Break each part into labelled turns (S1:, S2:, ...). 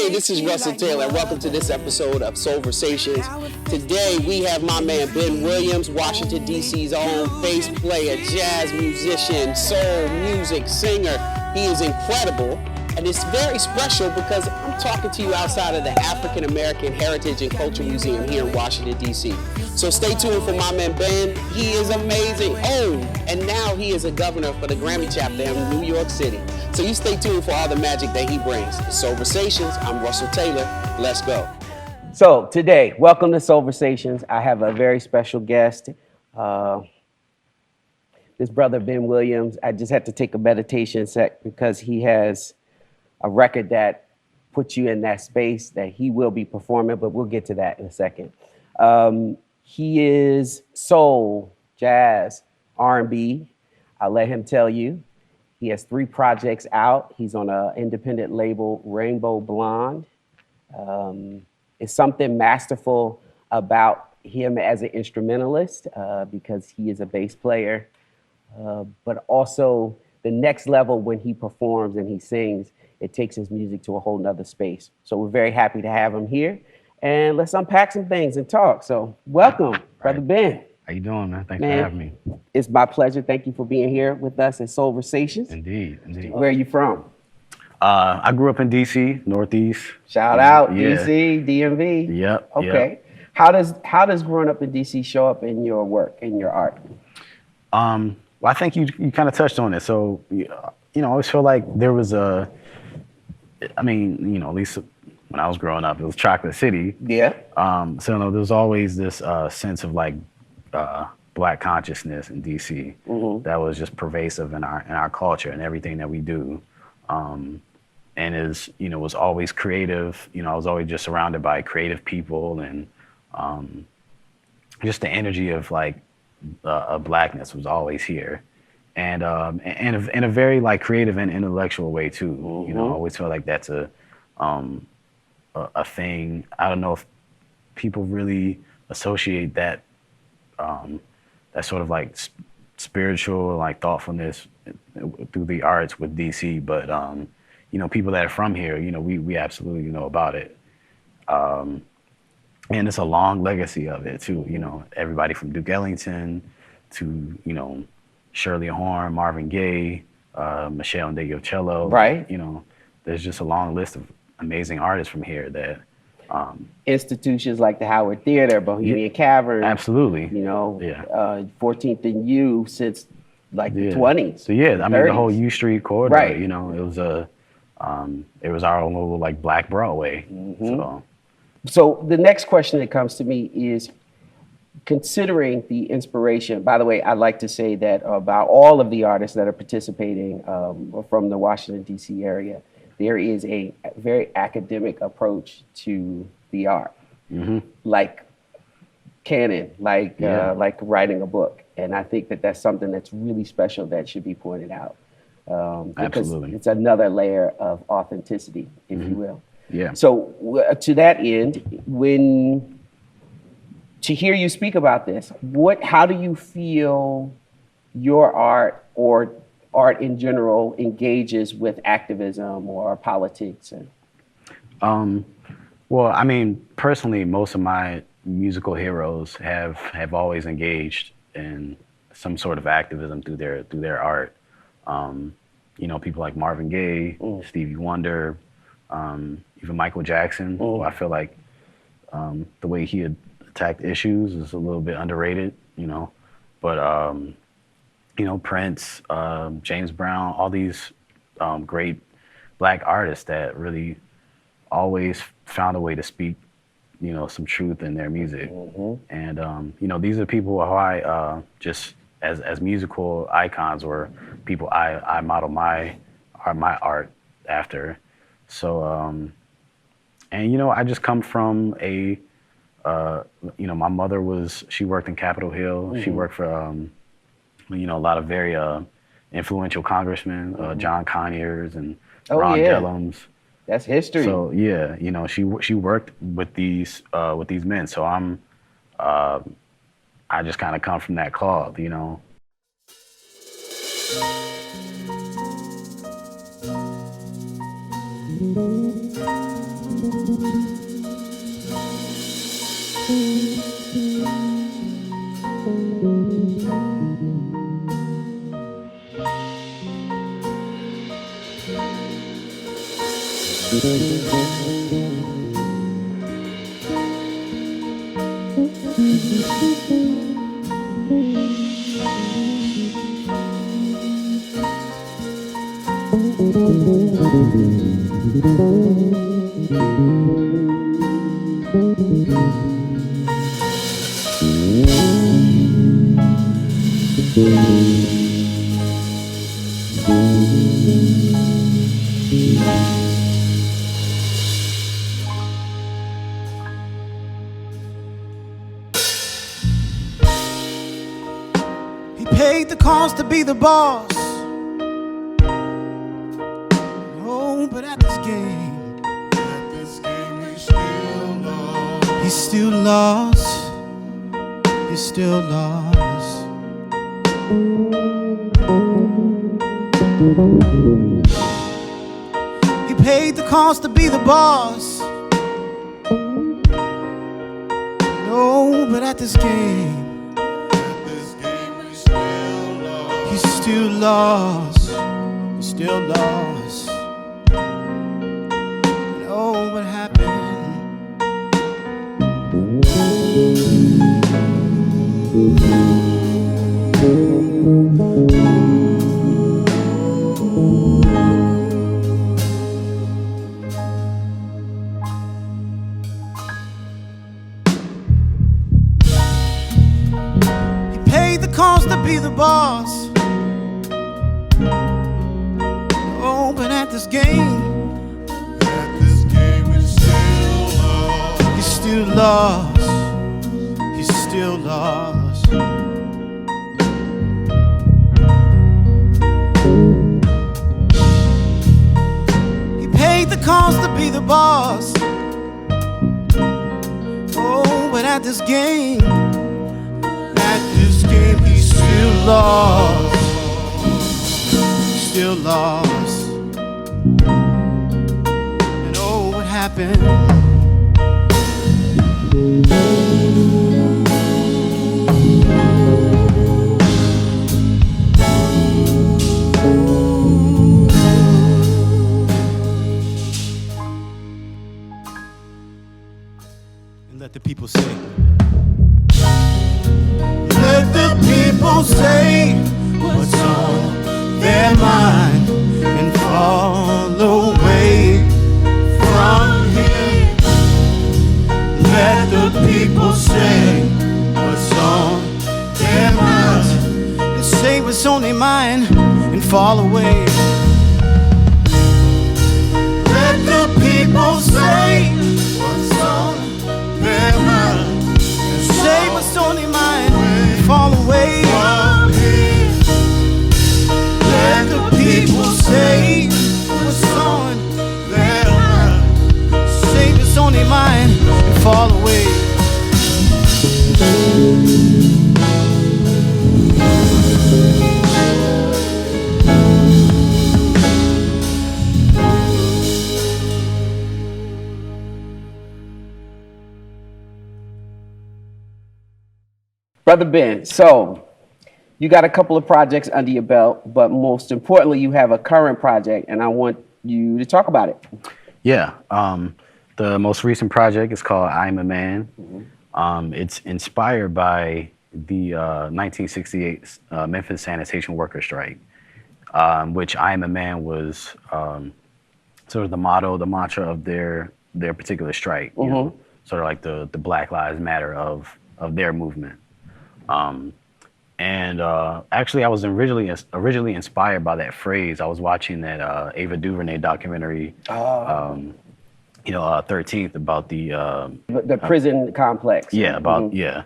S1: Hey, this is Russell Taylor. Welcome to this episode of Soulversations. Today we have my man Ben Williams, Washington, D.C.'s own bass player, jazz musician, soul music singer. He is incredible. And it's very special because I'm talking to you outside of the African American Heritage and Culture Museum here in Washington, D.C. So stay tuned for my man Ben. He is amazing. Oh, and now he is a governor for the Grammy chapter in New York City. So you stay tuned for all the magic that he brings. Soulversations, I'm Russell Taylor. Let's go. So today, welcome to Soulversations. I have a very special guest. This brother, Ben Williams. I just had to take a meditation sec because he has a record that puts you in that space that he will be performing, but we'll get to that in a second. He is soul, jazz, R&B. I'll let him tell you. He has 3 projects out. He's on an independent label, Rainbow Blonde. It's something masterful about him as an instrumentalist because he is a bass player, but also the next level when he performs and he sings, it takes his music to a whole nother space. So we're very happy to have him here. And let's unpack some things and talk. So welcome, Brother Ben.
S2: How you doing, man? Thanks for having me.
S1: It's my pleasure. Thank you for being here with us at Soulversations.
S2: Indeed, indeed.
S1: Where are you from?
S2: I grew up in D.C., Northeast.
S1: Shout out,
S2: yeah.
S1: D.C., DMV.
S2: Yep.
S1: Okay.
S2: Yep.
S1: How does growing up in D.C. show up in your work, in your art?
S2: Well, I think you kind of touched on it. So, I always feel like there was at least when I was growing up, it was Chocolate City.
S1: Yeah.
S2: So there was always this sense of like Black consciousness in DC that was just pervasive in our culture and everything that we do, and was always creative. I was always just surrounded by creative people and just the energy of like Blackness was always here, and in a very like creative and intellectual way too. I always feel like that's a thing. I don't know if people really associate that that sort of like spiritual like thoughtfulness through the arts with DC, but people that are from here, we absolutely know about it, and it's a long legacy of it too. Everybody from Duke Ellington to Shirley Horn, Marvin Gaye, Michelle Ndegeocello.
S1: Right.
S2: There's just a long list of amazing artists from here that
S1: institutions like the Howard Theater, Bohemian Cavern.
S2: Absolutely.
S1: 14th and U since like the 20s.
S2: So the whole U Street corridor,
S1: right.
S2: It was our own little like Black Broadway.
S1: So the next question that comes to me is, considering the inspiration, by the way, I'd like to say that about all of the artists that are participating from the Washington, D.C. area, there is a very academic approach to the art, like canon, like writing a book. And I think that that's something that's really special that should be pointed out. Because
S2: Absolutely.
S1: It's another layer of authenticity, if you will.
S2: Yeah.
S1: So to that end, to hear you speak about this, how do you feel your art or art in general engages with activism or politics?
S2: Well, personally, most of my musical heroes have always engaged in some sort of activism through their art. People like Marvin Gaye, Stevie Wonder, even Michael Jackson. Who I feel like the way he had attacked issues is a little bit underrated. But Prince, James Brown, all these great Black artists that really always found a way to speak, some truth in their music. And, these are people who I just as musical icons or people I model my art after. So, I just come from my mother she worked in Capitol Hill. She worked for, a lot of very influential congressmen, John Conyers and Ron Dellums.
S1: That's history.
S2: So she worked with these men. So I just kind of come from that cloth,
S3: He paid the cost to be the boss. Oh, but at this game he's still lost. He's still lost. He paid the cost to be the boss. No, but at this game he's still lost. He's still lost. And oh, what happened? He paid the cost to be the boss. Oh, but at this game he's still lost. He's still lost. He's still lost. He paid the cost to be the boss. Oh, but at this game he's still lost. Still lost. And oh, what happened? And let the people say. Let the people say what's on their mind and fall away from here. Let the people say what's on their mind and say what's on their mind and fall away. Let the people say what's on their mind and say what's on their mind and fall away. Let the people say what's on their mind, say what's on their mind and fall away.
S1: Brother Ben, so you got a couple of projects under your belt, but most importantly, you have a current project, and I want you to talk about it.
S2: Yeah. The most recent project is called I'm a Man. It's inspired by the 1968 Memphis sanitation worker strike, which I'm a Man was sort of the motto, the mantra of their particular strike. You know, sort of like the Black Lives Matter of their movement. Actually, I was originally inspired by that phrase. I was watching that Ava DuVernay documentary, 13th, about
S1: The prison complex.
S2: yeah, about yeah,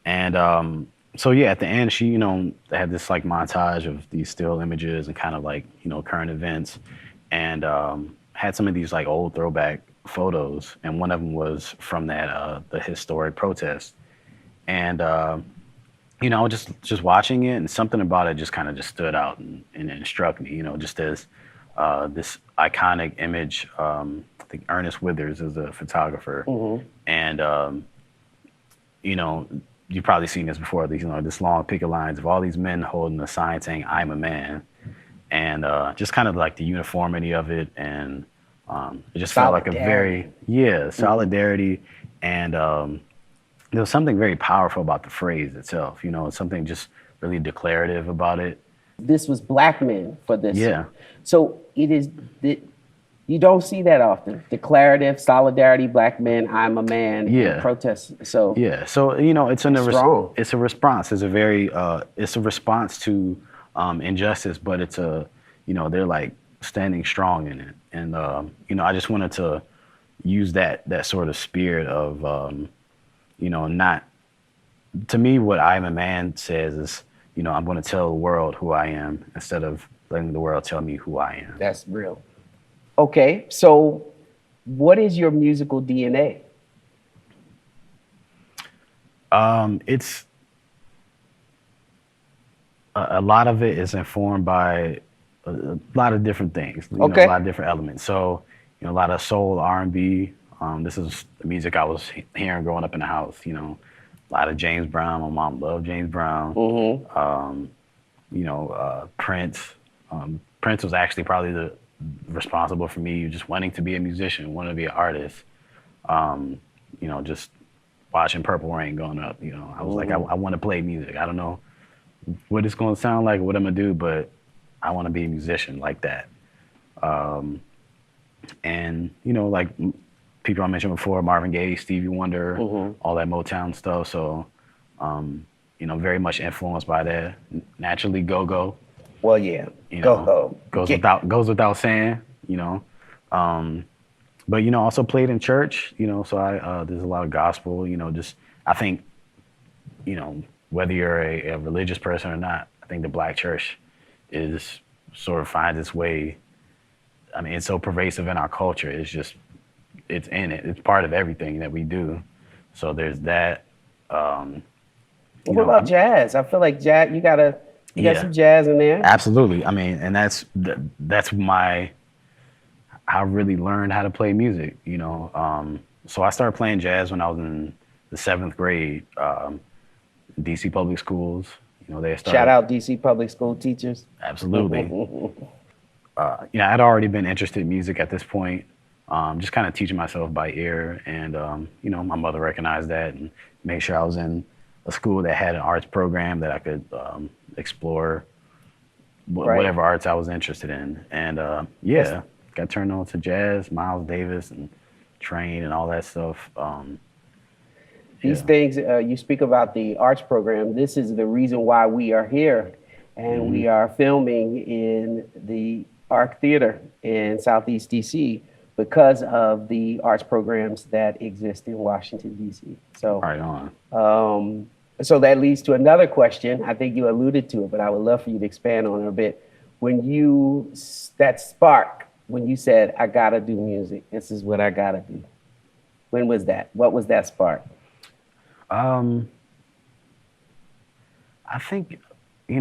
S2: and so yeah, at the end, she had this like montage of these still images and kind of like current events, and had some of these like old throwback photos, and one of them was from that the historic protest, and just watching it, and something about it just kind of just stood out and struck me, just as this iconic image. I think Ernest Withers is a photographer, and you know, you've probably seen this before. These, this long picket lines of all these men holding a sign saying "I'm a man," and just kind of like the uniformity of it, and it just felt like a very solidarity, and there was something very powerful about the phrase itself. It's something just really declarative about it.
S1: This was black men for this.
S2: Yeah.
S1: So it is. You don't see that often. Declarative, solidarity, black men, I'm a man, protest. So
S2: yeah, so it's
S1: strong.
S2: It's a response. It's a very it's a response to injustice, but it's they're like standing strong in it, and I just wanted to use that sort of spirit of not, to me, what I'm a man says is I'm going to tell the world who I am instead of letting the world tell me who I am.
S1: That's real. Okay, so what is your musical DNA?
S2: It's a lot of it is informed by a lot of different things. A lot of different elements. So, a lot of soul, R&B. This is the music I was hearing growing up in the house. A lot of James Brown. My mom loved James Brown. Prince. Prince was actually probably responsible for me just wanting to be a musician, wanting to be an artist. Just watching Purple Rain growing up. I was like, I want to play music. I don't know what it's going to sound like, what I'm going to do, but I want to be a musician like that. And, like people I mentioned before, Marvin Gaye, Stevie Wonder, all that Motown stuff. So, very much influenced by that. Naturally, go-go.
S1: Well, yeah, go-go.
S2: Goes without saying, But, also played in church, so there's a lot of gospel, just, I think, whether you're a religious person or not, I think the black church is sort of finds its way. I mean, it's so pervasive in our culture. It's just, it's in it. It's part of everything that we do. So there's that.
S1: What about jazz? I feel like jazz, you got some jazz in there.
S2: Absolutely. I mean, and that's I really learned how to play music, So I started playing jazz when I was in the 7th grade, DC public schools. They started. Shout
S1: out DC public school teachers.
S2: Absolutely. I'd already been interested in music at this point, just kind of teaching myself by ear. And, my mother recognized that and made sure I was in a school that had an arts program that I could explore whatever arts I was interested in. And, got turned on to jazz, Miles Davis and Train and all that stuff.
S1: These things, you speak about the arts program. This is the reason why we are here. And we are filming in the Arc Theater in Southeast DC because of the arts programs that exist in Washington, DC. So,
S2: right on.
S1: So that leads to another question. I think you alluded to it, but I would love for you to expand on it a bit. When that spark, when you said, I gotta do music, this is what I gotta do. When was that? What was that spark?
S2: I think, I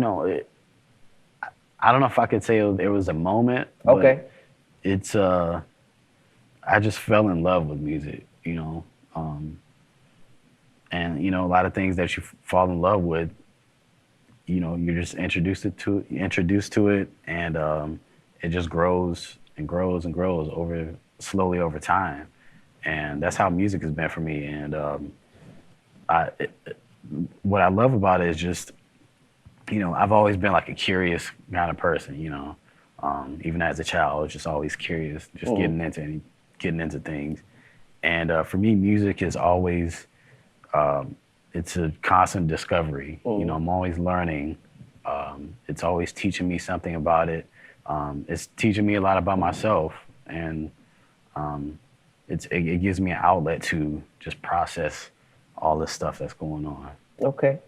S2: don't know if I could say it was a moment.
S1: Okay.
S2: It's, I just fell in love with music, and, a lot of things that you fall in love with, you're just introduced to it, and it just grows and grows and grows slowly over time. And that's how music has been for me. And what I love about it is just, I've always been like a curious kind of person, even as a child, I was just always curious, just getting into things. And for me, music is always, it's a constant discovery. I'm always learning. It's always teaching me something about it. It's teaching me a lot about myself, and it gives me an outlet to just process all this stuff that's going on.
S1: Okay.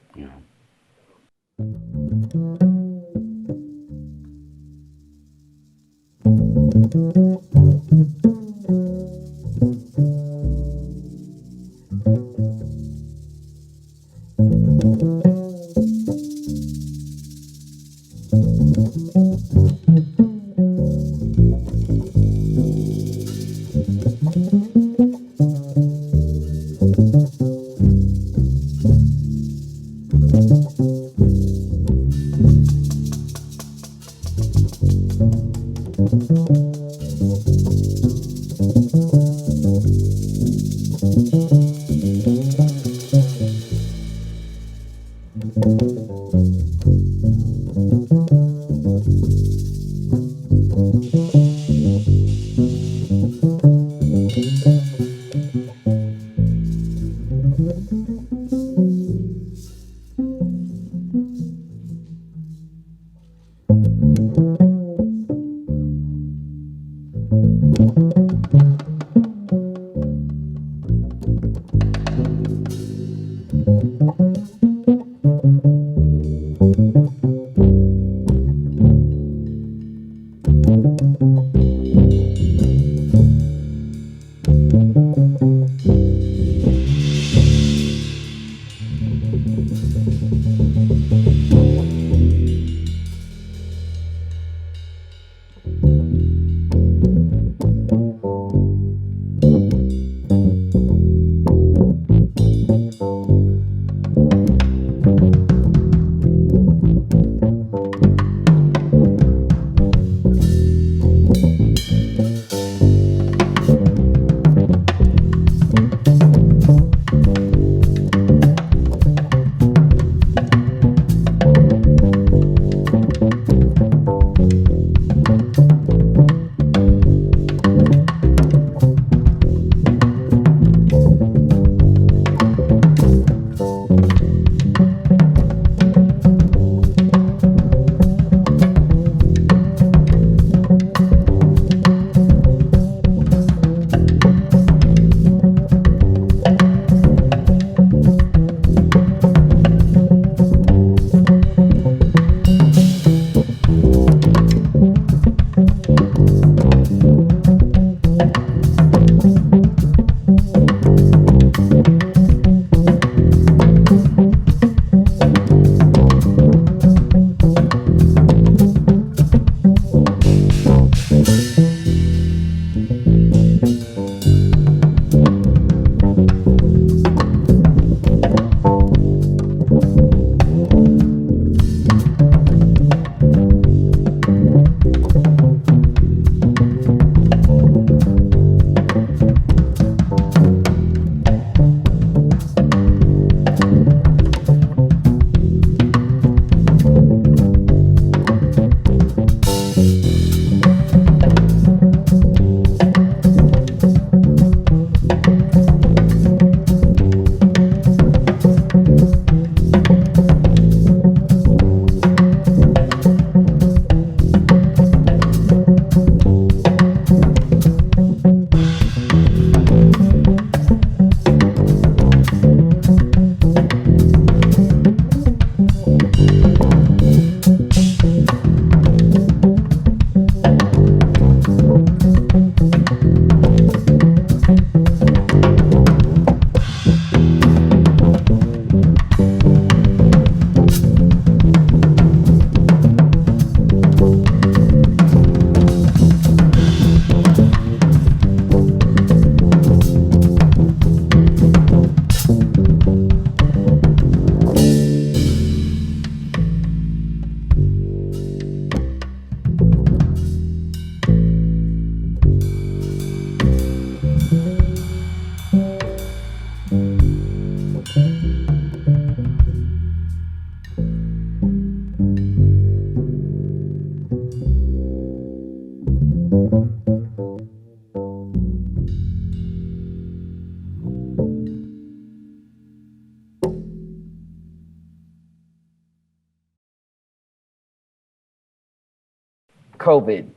S1: COVID.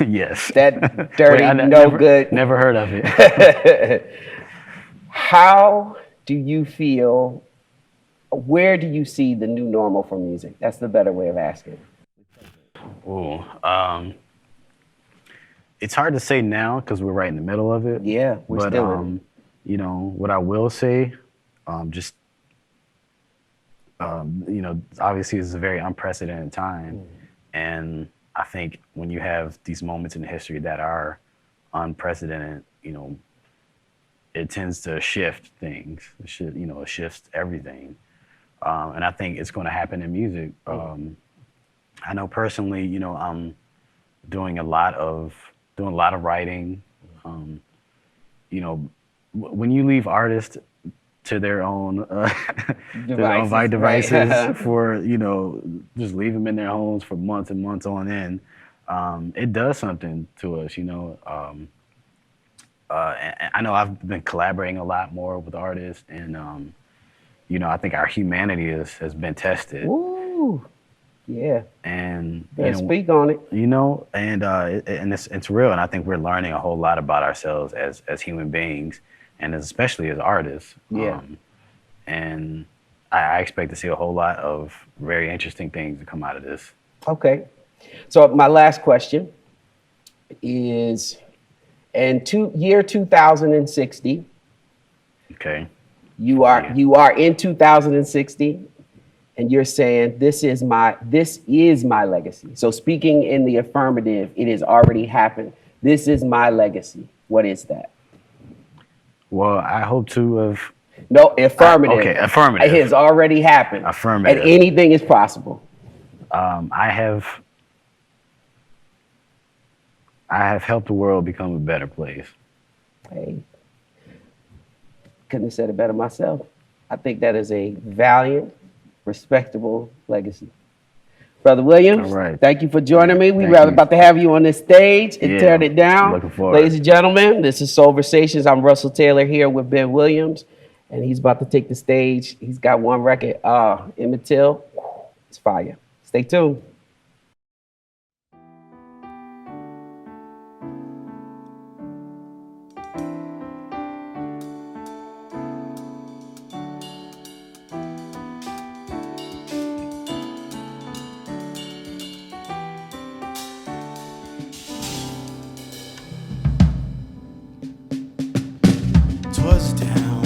S2: Yes.
S1: That dirty, no
S2: never,
S1: good.
S2: Never heard of it.
S1: How do you feel? Where do you see the new normal for music? That's the better way of asking.
S2: Ooh, it's hard to say now because we're right in the middle of it.
S1: Yeah, we're
S2: But
S1: still in it.
S2: you know, what I will say, just obviously it's a very unprecedented time, and I think when you have these moments in history that are unprecedented, it tends to shift things. It shifts everything, and I think it's going to happen in music. I know personally, I'm doing a lot of writing. You know, when you leave artists, to their own
S1: Devices, right.
S2: devices for just leave them in their homes for months and months on end. It does something to us, and I know I've been collaborating a lot more with artists, and I think our humanity has been tested.
S1: Ooh, yeah.
S2: And
S1: Better speak on it.
S2: and it's real, and I think we're learning a whole lot about ourselves as human beings, and especially as artists.
S1: Yeah.
S2: And I expect to see a whole lot of very interesting things to come out of this.
S1: Okay. So my last question is, in year 2060,
S2: Okay.
S1: you are in 2060, and you're saying this is my legacy. So speaking in the affirmative, it has already happened. This is my legacy. What is that?
S2: Well, I hope to have.
S1: No, affirmative.
S2: Okay, affirmative.
S1: It has already happened.
S2: Affirmative.
S1: And anything is possible.
S2: I have helped the world become a better place.
S1: Hey, couldn't have said it better myself. I think that is a valiant, respectable legacy. Brother Williams,
S2: All right.
S1: thank you for joining me. We're
S2: Thank you.
S1: about to have you on this stage and
S2: Yeah,
S1: tear it down.
S2: looking forward.
S1: Ladies and gentlemen, this is Soulversations. I'm Russell Taylor here with Ben Williams, and he's about to take the stage. He's got one record, Emmett Till. It's fire. Stay tuned.
S3: Twas down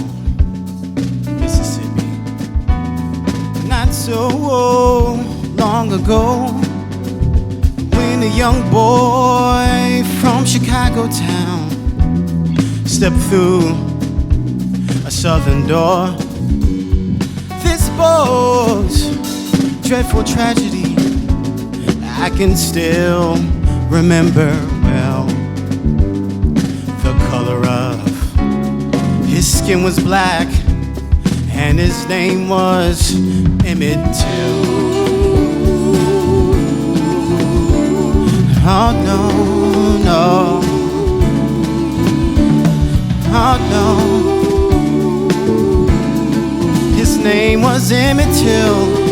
S3: Mississippi, not so long ago, when a young boy from Chicago town stepped through a southern door. This boy's dreadful tragedy I can still remember well. The color of his skin was black, and his name was Emmett Till. Oh no, no. Oh no. His name was Emmett Till.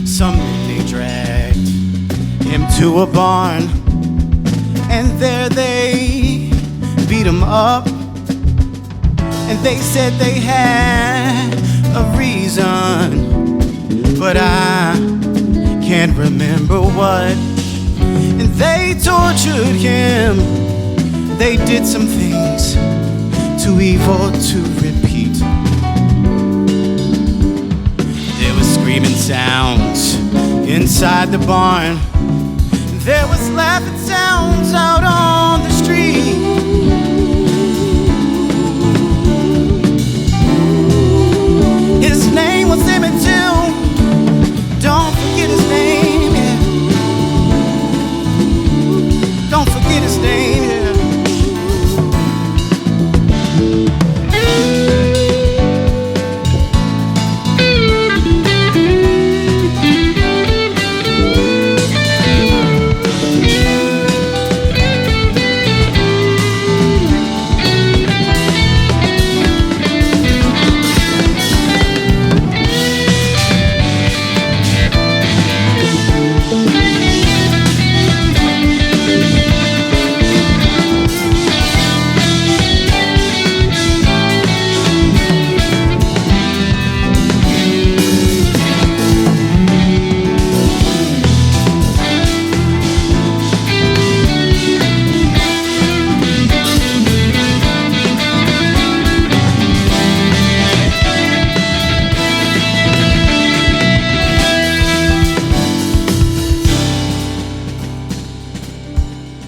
S3: Someday they dragged him to a barn, and there they beat him up. And they said they had a reason, but I can't remember what. And they tortured him. They did some things too evil to repeat. There was screaming sounds inside the barn. There was laughing sounds out on the street. His name was Emmett Till. Don't forget his name, yeah. Don't forget his name, yeah.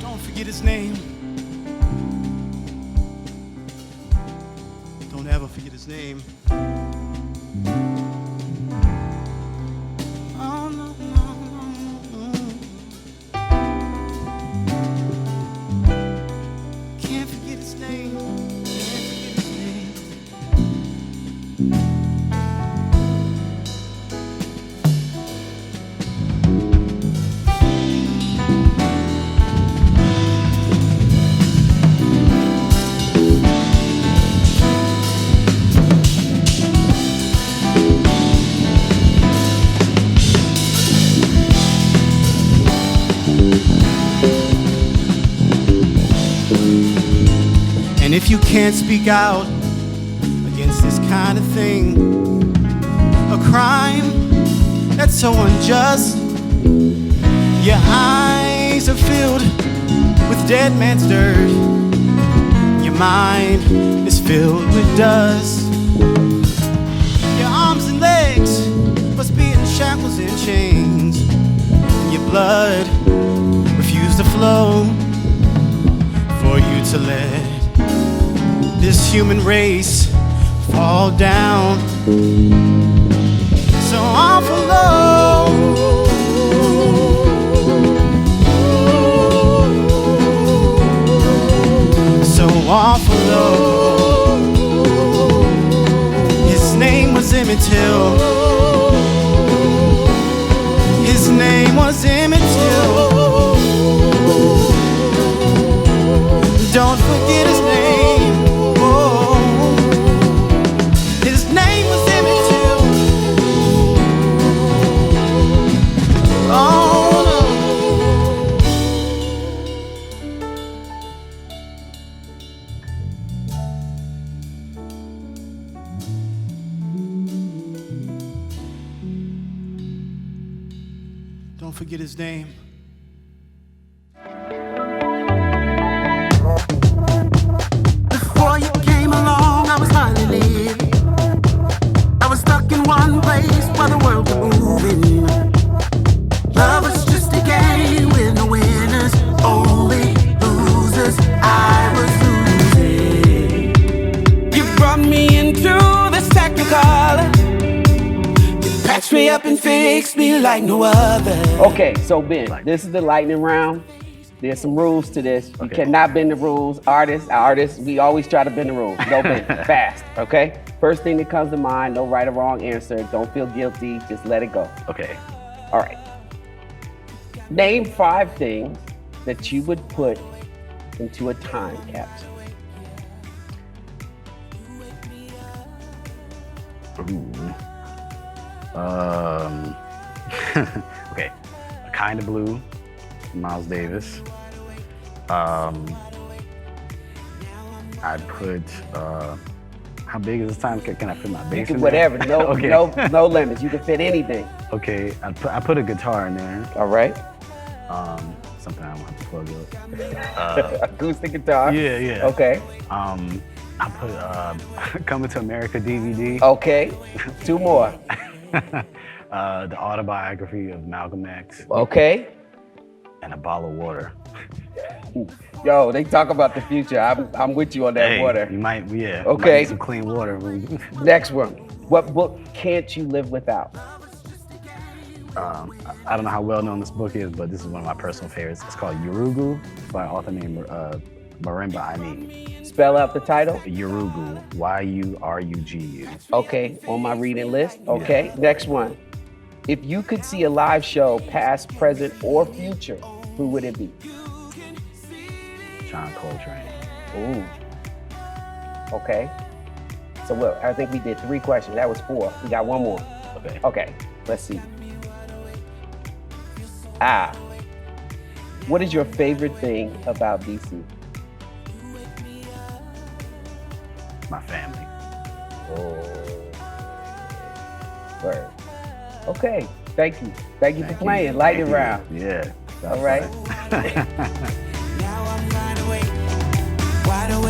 S3: Don't forget his name. Don't ever forget his name. Oh, no, no, no. And if you can't speak out against this kind of thing, a crime that's so unjust, your eyes are filled with dead man's dirt, your mind is filled with dust. Your arms and legs must be in shackles and chains, and your blood refused to flow for you to let this human race fall down so awful low. So awful low. His name was Emmett Till. His name was Emmett Till. Don't forget his name. Oh, his name was Emmett Till. Oh no. Don't forget his name.
S4: Before you came along, I was hardly living. I was stuck in one place while the world was moving. Love was just a game with no winners, only losers. I was losing. You brought me into this technicolor. You patched me up and fixed me like no other.
S1: Okay, so Ben, this is the lightning round. There's some rules to this. You
S2: Okay.
S1: cannot bend the rules. Artists, we always try to bend the rules. No bend, fast, okay? First thing that comes to mind, no right or wrong answer. Don't feel guilty, just let it go.
S2: Okay.
S1: All right. Name 5 things that you would put into a time capsule.
S2: Ooh. Okay. A Kind of Blue, Miles Davis. I'd put, how big is this time? Can I fit my bass
S1: You
S2: in
S1: can
S2: there?
S1: whatever, no,
S2: Okay.
S1: no limits. You can fit anything.
S2: Okay, I put a guitar in there.
S1: All right.
S2: Something I won't have to plug up.
S1: Acoustic guitar.
S2: Yeah, yeah.
S1: Okay.
S2: I put Coming to America DVD.
S1: Okay. 2 more.
S2: The autobiography of Malcolm X,
S1: Okay.
S2: and a bottle of water.
S1: Yo, they talk about the future. I'm with you on that
S2: Hey,
S1: water.
S2: You might, yeah.
S1: Okay.
S2: Might need some clean water.
S1: Next one. What book can't you live without?
S2: I don't know how well known this book is, but this is one of my personal favorites. It's called Yurugu by an author named Marimba Aini.
S1: Spell out the title.
S2: Yurugu, Yurugu.
S1: Okay, on my reading list. Okay, next one. If you could see a live show, past, present, or future, who would it be?
S2: John Coltrane.
S1: Ooh. Okay. So look, I think we did 3 questions. That was 4. We got 1 more.
S2: Okay.
S1: Okay, let's see. What is your favorite thing about DC?
S2: My family.
S1: Oh. Word. Okay, thank you. Thank you for playing. Lightning round.
S2: Yeah.
S1: All right.
S4: Now I'm wide awake, wide awake.